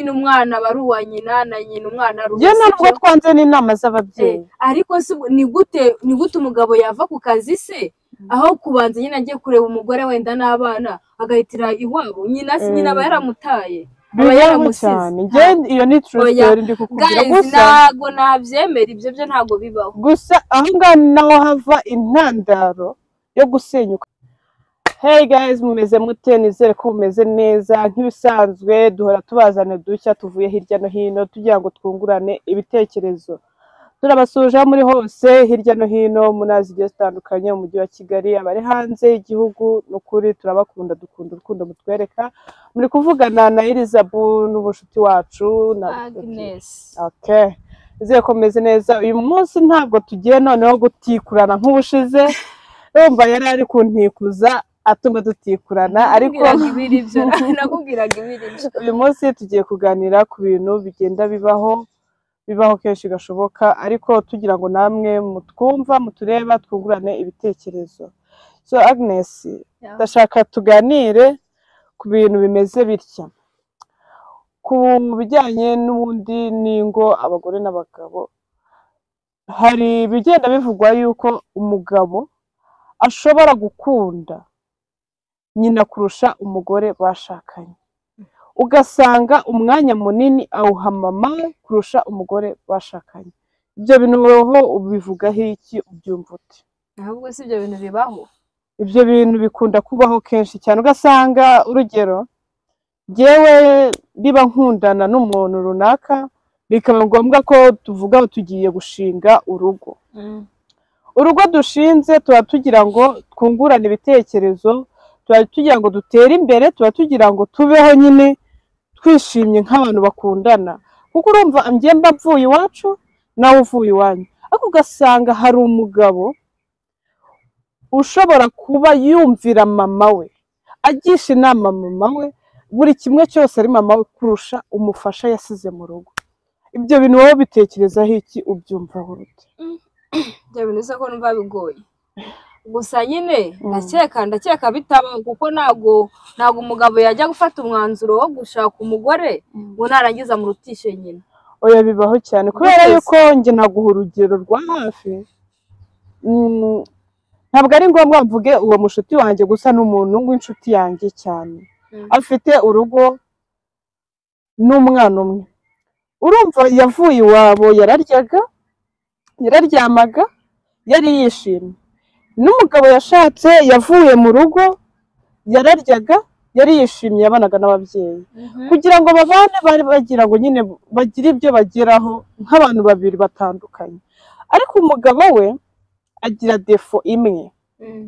nyine umwana bari uwa nyina na nyina umwana ari je ntabwo twanze n'inama z'ababyeyi ariko ni gute umugabo yava ku kazi se aho kubanza nyine agiye kureba umugore wenda n'abana agahitira iwabo nyina si nyina aba yaramutaye aba yaramusize iyo ni true story ndi kukubwira gusa ntago nabyemera ibyo byo ntago bibaho gusa aho ngaho naho hava intandaro yo gusenyuka. Hey guys, mumeze mute? Nizere ko mumeze neza. Nk'ibisanzwe duhora tubazana dushya tuvuye hirya no hino tugira ngo twungurane ibitekerezo. Turabasuje muri hose hirya no hino munazi zigiye zitandukanye mu mujyi wa Kigali, abari hanze y'igihugu n'ukuri turabakunda, dukunda urukundo mutwereka. Muri kuvugana na Elizabeth n'ubushuti wacu na Agnes. Okay. Nizere ko mumeze neza. Uyu munsi ntabwo tugiye noneho gutikurana nk'ubushize. Urumva yari ari kuntikuza atuma dutikurana ariko nakubwiraga ibiri byo. Uyu munsi tugiye kuganira ku bintu bigenda bibaho kenshi gashoboka, ariko tugira ngo namwe mutwumva mutureba twungurane ibitekerezo. So Agnes, ndashaka tuganire ku bintu bimeze bitya, ku bijyanye n'ubundi n'ingo abagore n'abagabo. Hari bigenda bivugwa yuko umugabo ashobora gukunda nyina kurusha umugore bashakanye, ugasanga umwanya munini awuha mama kurusha umugore bashakanye. Ibyo bintu wowe ubivugaho iki, ubyumva ute? Ahubwo si ibyo bintu bibaho? Ibyo bintu bikunda kubaho kenshi cyane, ugasanga urugero jewe biba nkundana n'umuntu runaka bikaba ngombwa ko tuvuga tugiye gushinga urugo. Urugo dushinze tuba tugira ngo twungurane ibitekerezo, tuba tugira ngo dutere imbere, tuba tugira ngo tubeho nyine twishimye nk'abantu bakundana. Kuko urumva njye mba mvuye iwacu nawe uvuye iwanyu, ariko ugasanga hari umugabo ushobora kuba yumvira mama we, agisha inama mama we, buri kimwe cyose ari mama we kurusha umufasha yasize mu rugo. Ibyo bintu wowe bitekerezaho iki, ubyumva ute? Ibyo bintu se ko numva bigoye. Gusa nyine ndakeka bitaba, kuko nago umugabo yajya gufata umwanzuro wo gushaka umugore ngo narangiza murutishe nyina. Oya, bibaho cyane kubera yuko nge naguha urugero rwa hafi. Ntabwo ari ngombwa mvuge uwo mushuti wanjye, gusa n'umuntu w'inshuti yanjye cyane afite urugo n'umwana umwe. Urumva yavuye iwabo yararyaga, yararyamaga, yari yishimye. N'umugabo yashatse yavuye mu rugo yararyaga, yari yishimye, yabanaga n'ababyeyi. Kugira ngo babane bari bagira ngo nyine bagire ibyo bageraho nk'abantu babiri batandukanye, ariko umugabo we agira defo imwe.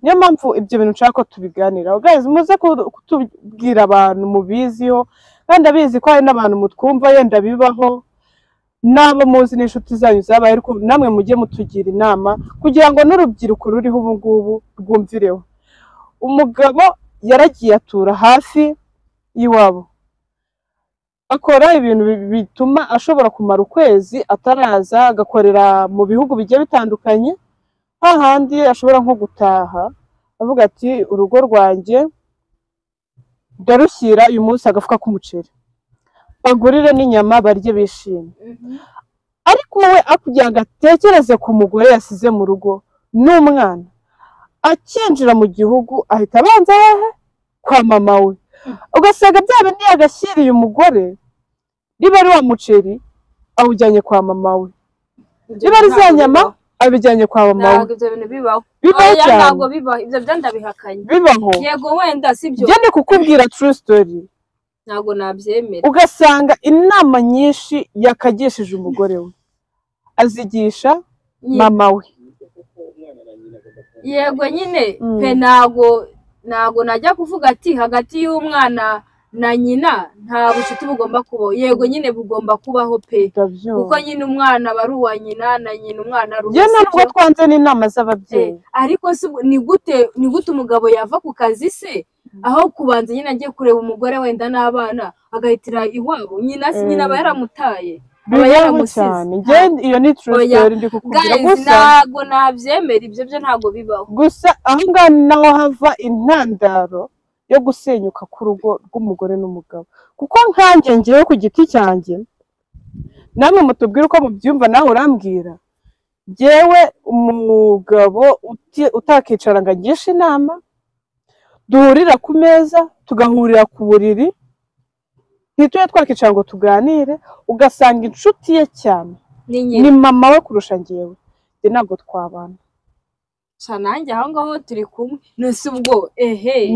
Niyo mpamvu ibyo bintu nshaka ko tubiganiraho. Guys, muze kutubwira abantu mubiziho, kandi abizi ko hari n'abantu mutwumva yenda bibaho nabo muzi n'inshuti zanyu zabaye, ariko namwe mujye mutugira inama kugira ngo n'urubyiruko ruriho ubu ngubu rwumvireho. Umugabo yaragiye atura hafi y'iwabo, akora ibintu bituma ashobora kumara ukwezi ataraza, agakorera mu bihugu bigiye bitandukanye. Hahandi ashobora nko gutaha avuga ati urugo rwanjye ndarushyira uyu munsi agafuka k'umuceri, bagurire n'inyama barye bishimye. Ariko we akugira ngo atekereze ku mugore yasize mu rugo n'umwana, akinjira mu gihugu ahita abanza kwa mama we. Ugasanga bya bindi yagashyiriye umugore, niba ari wa muceri awujyanye kwa mama we, niba ari za nyama abijyanye kwa mama we. Ntabwo ibyo bintu bibaho. Bibaho cyane. Ntabwo bibaho. Ibyo byo ndabihakanye. Bibaho. Yego wenda sibyo. Njye ndi kukubwira true story. Ntabwo nabyemera. Ugasanga inama nyinshi yakagishije umugore we azigisha mama we. Yego nyine pe ntabwo najya kuvuga ati hagati y'umwana na nyina nta bucuti bugomba kubaho. Yego nyine bugomba kubaho pe, kuko nyine umwana bari uwa nyina na nyina umwana ari uwa. Ntabwo twanze n'inama z'ababyeyi, ariko ni gute umugabo yava ku kazi se aho kubanza nyine agiye kureba umugore wenda n'abana agahitira iwabo, nyina si nyina aba yaramutaye, aba yaramusize. Iyo ni true story ndi kukubwira. Gusa ntabwo nabyemera, ibyo byo ntabwo bibaho. Gusa aho ngaho naho hava intandaro yo gusenyuka k'urugo rw'umugore n'umugabo. Kuko nkanjye ngewe ku giti cyanjye, namwe mutubwire uko mubyumva, nawe urambwira, ngewe umugabo utakicara ngo agishe inama, duhurira ku meza tugahurira ku buriri, ntitube twakicara ngo tuganire, ugasanga inshuti ye cyane ni mama we kurusha ngewe, ntabwo twabana. nanjye aho ngaho turi kumwe nose ubwo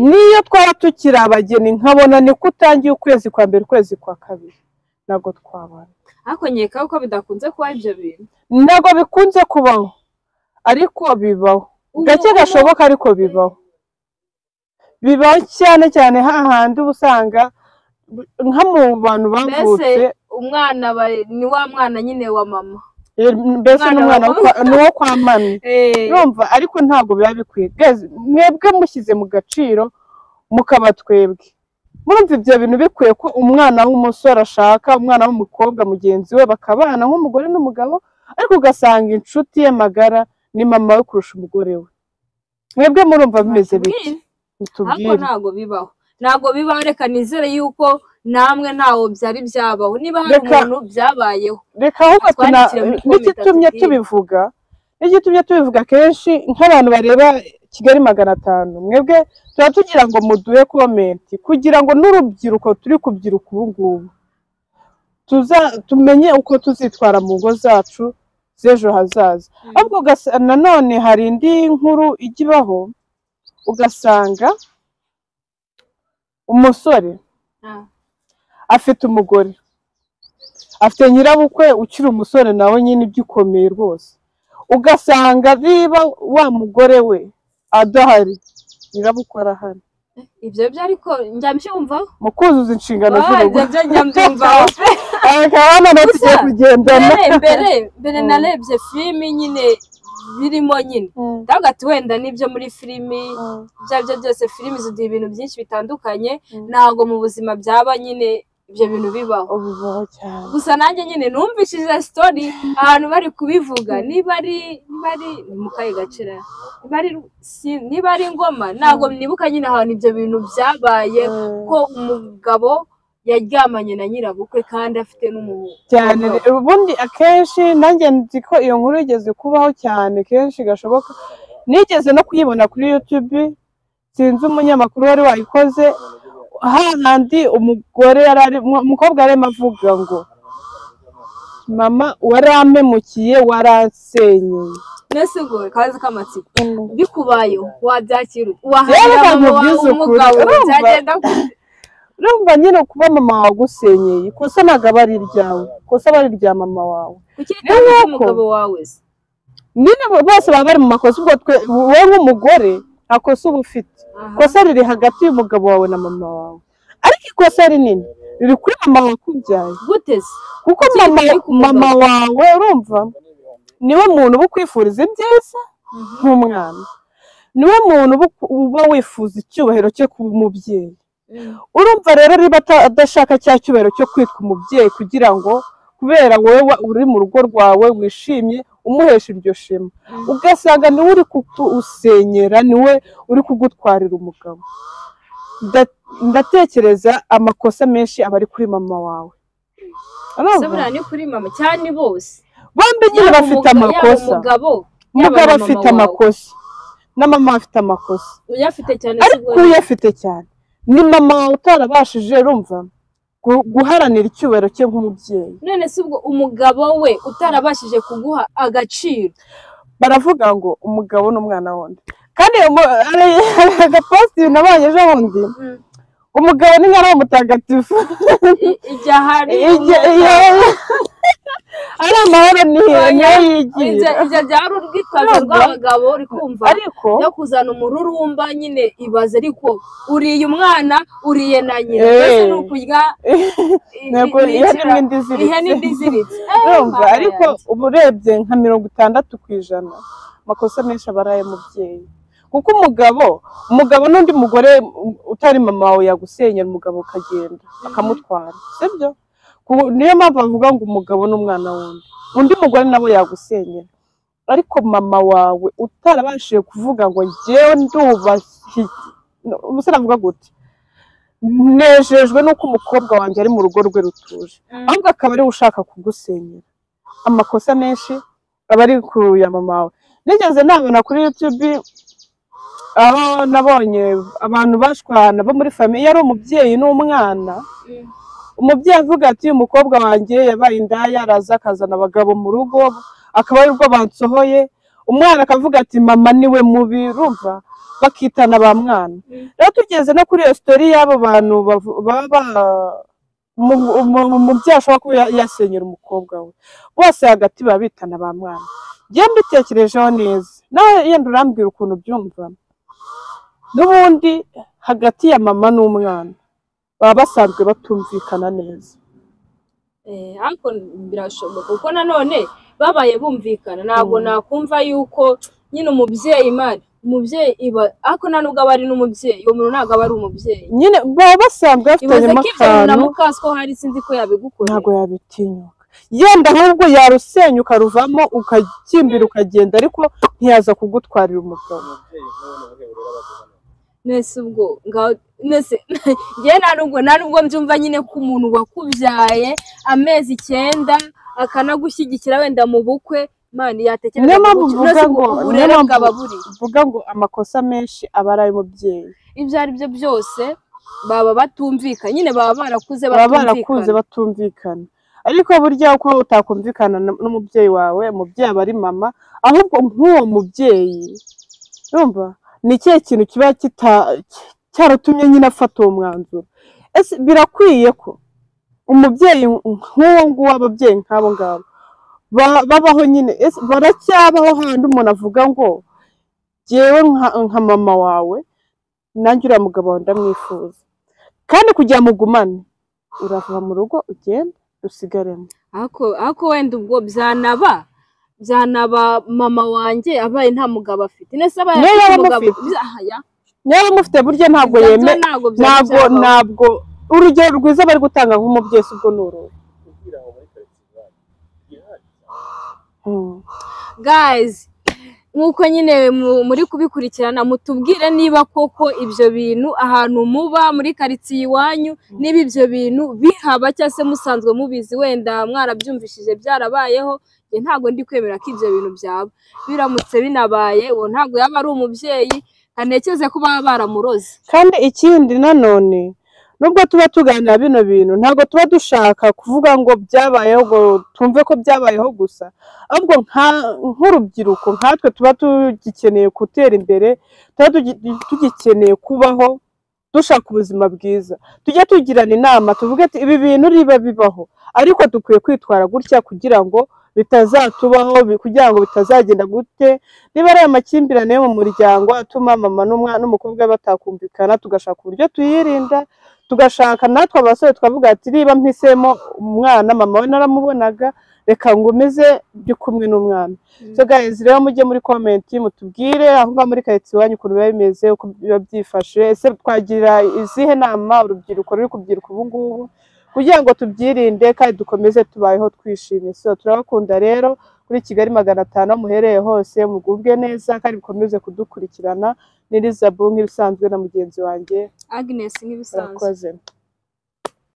niyo twaba tukiri abageni nkabona niko utangiye ukwezi kwa mbere ukwezi kwa kabiri, ntabwo twabana. ariko nkeka ko bidakunze kuba ibyo bintu. Ntabwo bikunze kubaho, ariko bibaho gake gashoboka, ariko bibaho cyane cyane hahandi uba usanga nka mu bantu bavutse umwana ni wa mwana nyine wa mama, mbese n'umwana n'uwo kwa mami, yumva. Ariko ntabwo biba bikwiye, mwebwe mushyize mu gaciro mukaba twebwe, murumva ibyo bintu bikwiye ko umwana w'umusore ashaka umwana w'umukobwa mugenzi we bakabana nk'umugore n'umugabo, ariko ugasanga inshuti ye magara ni mama we kurusha umugore we. Mwebwe murumva bimeze biki? Ariko ntabwo bibaho, reka nizere yuko namwe ntawo byari byabaho, niba hari umuntu byabayeho. Reka ahubwo n'igitumye tubivuga kenshi nk'abantu bareba Kigali 500, mwebwe tuba tugira ngo muduhe komenti kugira ngo n'urubyiruko turi kubyiruka ubu ngubu tumenye uko tuzitwara mu ngo zacu z'ejo hazaza. Ahubwo nanone hari indi nkuru igibaho, ugasanga umusore afite umugore, afite nyirabukwe ukiri umusore nawe nyine ibyukomeye rwose, ugasanga niba wa mugore we adahari, nyirabukwe arahari. Ibyo byo ariko njya mbyumva mu kuzuza inshingano z'urugo. Njya mbyumva tugiye kugendana. Mbere narebye filimi nyine birimo nyine ndavuga ati wenda nibyo muri filimi byabyo byose, filimi ziduha ibintu byinshi bitandukanye, ntabwo mu buzima byaba nyine ibyo bintu bibaho. Gusa nanjye nyine numvishije story ahantu bari kubivuga, niba ari mu kayi gacira, niba ari Ngoma, ntabwo nibuka nyine ahantu ibyo bintu byabaye, ko umugabo yaryamanye na nyirabukwe kandi afite n'umuhungu cyane. Ubundi akenshi nanjye nzi ko iyo nkuru igeze kubaho cyane kenshi gashoboka, nigeze no kuyibona kuri YouTube, sinzi umunyamakuru wari wayikoze, hahandi umukobwa yarimo avuga ngo mama waramemukiye, waransenyeye. Nese ngo kazi k'amatsiko bikubayeho wabyakira wahahira umugabo byagenda urumva nyine kuba mama wagusenyeye, ikosa ntabwo aba ari iryawe, ikosa aba ari irya mama wawe. Kuki utazi umugabo wawe se? Nyine bose baba bari mu makosa, ubwo wowe nk'umugore nta kosa uba ufite, ikosa riri hagati y'umugabo wawe na mama wawe, ariko ikosa rinini riri kuri mama wakubyaye. Gute se? Kuko mama wawe urumva niwe muntu uba ukwifuriza ibyiza nk'umwana, niwe muntu uba wifuza icyubahiro cyo kuba umubyeyi. Urumva rero niba adashaka cya cyubahiro cyo kwitwa umubyeyi, kugira ngo kubera wowe uri mu rugo rwawe wishimye umuhesha iryo shema, ugasanga niwe uri kugusenyera, niwe uri kugutwarira umugabo. Ndatekereza amakosa menshi aba ari kuri mama wawe. Sabura ni kuri mama cyane, bose bombi nyine bafite amakosa. Umugabo afite amakosa na mama afite amakosa, uyafite cyane, ariko uyafite cyane ni mama utarabashije urumva guharanira icyubahiro cye nk'umubyeyi. None se ubwo umugabo we utarabashije kuguha agaciro, baravuga ngo umugabo n'umwana wundi. Kandi agaposti nabanye ejo bundi, umugabo ni nka mutagatifu, ari amahoro niyo yigira. Ibyo byari urwitwazo rw'abagabo, uri kumva, no kuzana umururumba nyine. Ibaze ariko uriye umwana, uriye na nyina, mbese ni ukurya ihene indi iziritse. Ariko uba urebye nka 60% amakosa menshi aba ari ay'umubyeyi, kuko umugabo n'undi mugore utari mama wawe yagusenyera, umugabo ukagenda akamutwara, sibyo? Niyo mpamvu bavuga ngo umugabo n'umwana wundi, undi mugore nabo yagusenyera. Ariko mama wawe utarabashije kuvuga ngo njyewe ndubashye, umusore avuga gute, nejejwe nuko umukobwa wanjye ari mu rugo rwe rutuje ahubwo akaba ari ushaka kugusenyera amakosa menshi aba ari ku ya mama wawe nigeze nabona kuri YouTube aho nabonye abantu bashwana bo muri famiye ari umubyeyi n'umwana umubyeyi avuga ati umukobwa wanjye yabaye indaya araza akazana abagabo mu rugo akaba ari rwo bansohoye umwana akavuga ati mama niwe mubi urumva bakitana ba mwana rero tugeze no kuri iyo story y'abo bantu baba umubyeyi ashobora kuba yasenyera umukobwa we bose hagati babitana ba mwana njye mbitekerejeho neza nawe yenda urambwira ukuntu byumva n'ubundi hagati ya mama n'umwana baba basanzwe batumvikana neza ariko birashoboka kuko nanone babaye bumvikana ntabwo nakumva yuko nyine umubyeyi iba ariko nta nubwo aba ari n'umubyeyi uwo muntu ntabwo aba ari umubyeyi nyine baba basanzwe bafitanyemo akantu na mukaso hari sinzi ko yabigukora ntabwo yabitinyuka yenda ahubwo yarusenyuka ruvamo ukakimbira ukagenda ariko ntiyaza kugutwarira umugabo nese ubwo nese njye nta nubwo mbyumva nyine ko umuntu wakubyaye amezi 9 akanagushyigikira wenda mu bukwe mani yatekereza vuga ngo amakosa menshi aba ari ay'umubyeyi ibyo ari byo byose baba batumvikana nyine baba barakuze batumvikana ariko burya uko utakumvikana n'umubyeyi wawe umubyeyi aba ari mama ahubwo nk'uwo mubyeyi urumva ni ikihe kintu kiba cyaratumye nyine afata uwo mwanzuro ese birakwiye ko umubyeyi nk'uwo nguwo ababyeyi nk'abo ngabo babaho nyine baracyabaho handi umuntu avuga ngo jyewe nka mama wawe nanjye uriya mugabo wawe ndamwifuza kandi kugira mugumane urava mu rugo ugenda usigaremo ariko wenda ubwo byanaba mama wanjye abaye nta mugabo afite nese abaye afite umugabo niba mufite burya ntabwo ntabwo urugero rwiza bari gutanga nk'umubyeyi si ubwo n'uruhu guys nk'uko nyine muri kubikurikirana mutubwire niba koko ibyo bintu ahantu muba muri karitsiye iwanyu niba ibyo bintu bihaba cyangwa se musanzwe mubizi wenda mwarabyumvishije byarabayeho ntabwo ndi kwemera ko ibyo bintu byaba biramutse binabaye uwo ntabwo yaba ari umubyeyi kanekeze ko baba baramuroze kandi ikindi nanone nubwo tuba tuganira bino bintu ntabwo tuba dushaka kuvuga ngo byabayeho ngo tumve ko byabayeho gusa ahubwo nk'urubyiruko nkatwe tuba tugikeneye gutera imbere tuba tugikeneye kubaho dushaka ubuzima bwiza tujya tugirana inama tuvuge ati ibi bintu niba bibaho ariko dukwiye kwitwara gutya kugira ngo bitazatubaho kugira ngo bitazagenda gute niba ari amakimbirane yo mu muryango atuma mama n'umukobwa batakumvikana tugashaka uburyo tuyirinda tugashaka natwe abasore twavuga ati niba mpisemo umwana mama we naramubonaga reka ngumize byo kumwe n'umwana so guys rero mujye muri comment mutubwire aho ngaho muri karitsiye iwanyu ukuntu biba bimeze uko biba byifashe ese twagira izihe nama urubyiruko ruri kubyiruka ubu ngubu kugira ngo tubyirinde kandi dukomeze tubayeho twishimye so turabakunda rero kuri Kigali 500 muhereye hose mugubwe neza kandi bikomeze kudukurikirana n'irizabu nk'ibisanzwe na mugenzi wanjye Agnes nk'ibisanzwe.